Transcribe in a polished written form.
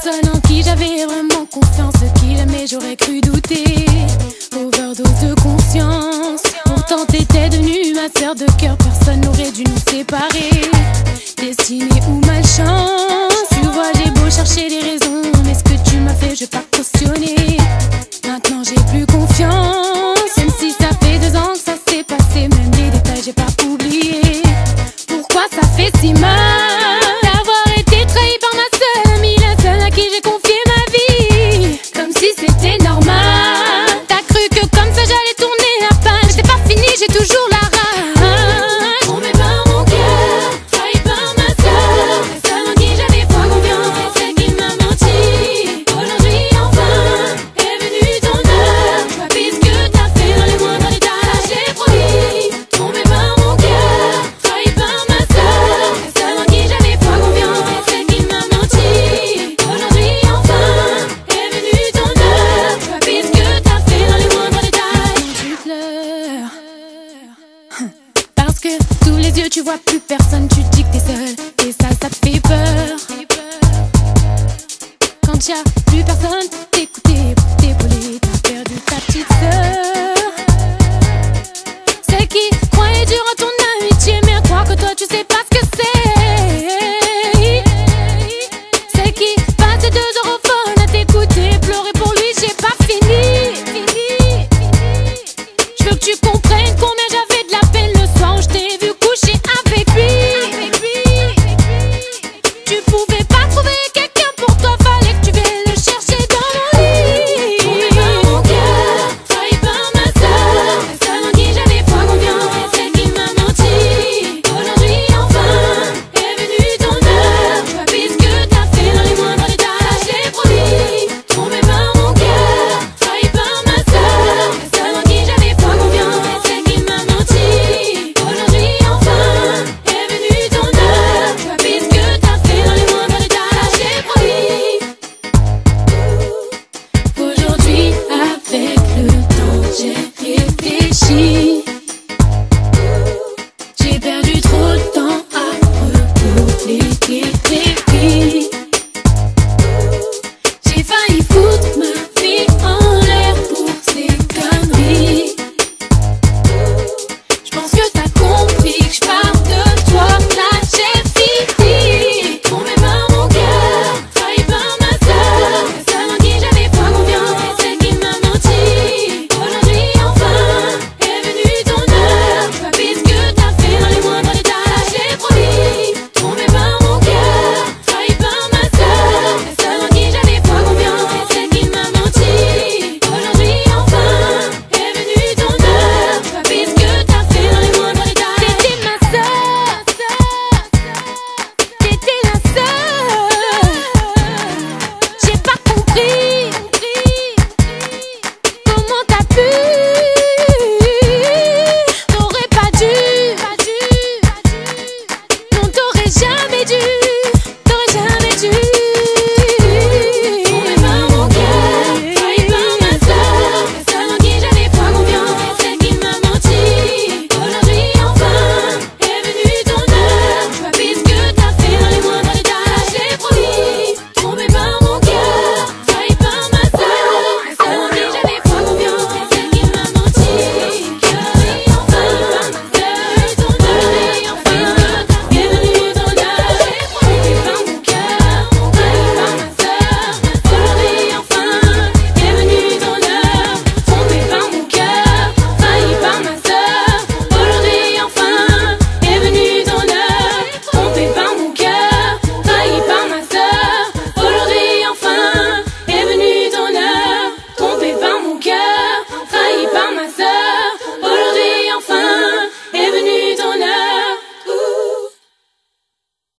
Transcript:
personne en qui j'avais vraiment confiance, qui jamais j'aurais cru douter. Overdose de conscience, pourtant t'étais devenue ma sœur de cœur. Personne n'aurait dû nous séparer. Destinée ou malchance, tu vois j'ai beau chercher des raisons, mais ce que tu m'as fait je vais pas cautionner. Maintenant j'ai plus confiance, même si ça fait 2 ans que ça s'est passé. Même les détails j'ai pas oublié. Pourquoi ça fait si mal d'avoir été trahi par ma seule amie, la seule à qui j'ai confié ma vie, comme si c'était normal. T'as cru que comme ça j'allais tourner la page, c'est pas fini, j'ai toujours la rage. Tombé par mon cœur, trahi par ma seule, la seule en qui j'avais foi confiance, et celle qui m'a menti. Aujourd'hui enfin est venue ton heure, je vois plus ce que t'as fait dans les moindres détails. J'ai promis. Tombé par mon cœur, trahi par ma seule, la seule en qui j'avais foi confiance, et celle qui m'a menti. Aujourd'hui enfin est venue ton heure, je vois plus ce que t'as fait dans les moindres détails. Tu pleures parce que sous les yeux tu vois plus personne, tu dis que t'es seule, et ça te fait peur. Quand y'a plus personne pour t'écouter, pour t'épauler, t'as perdu ta petite sœur.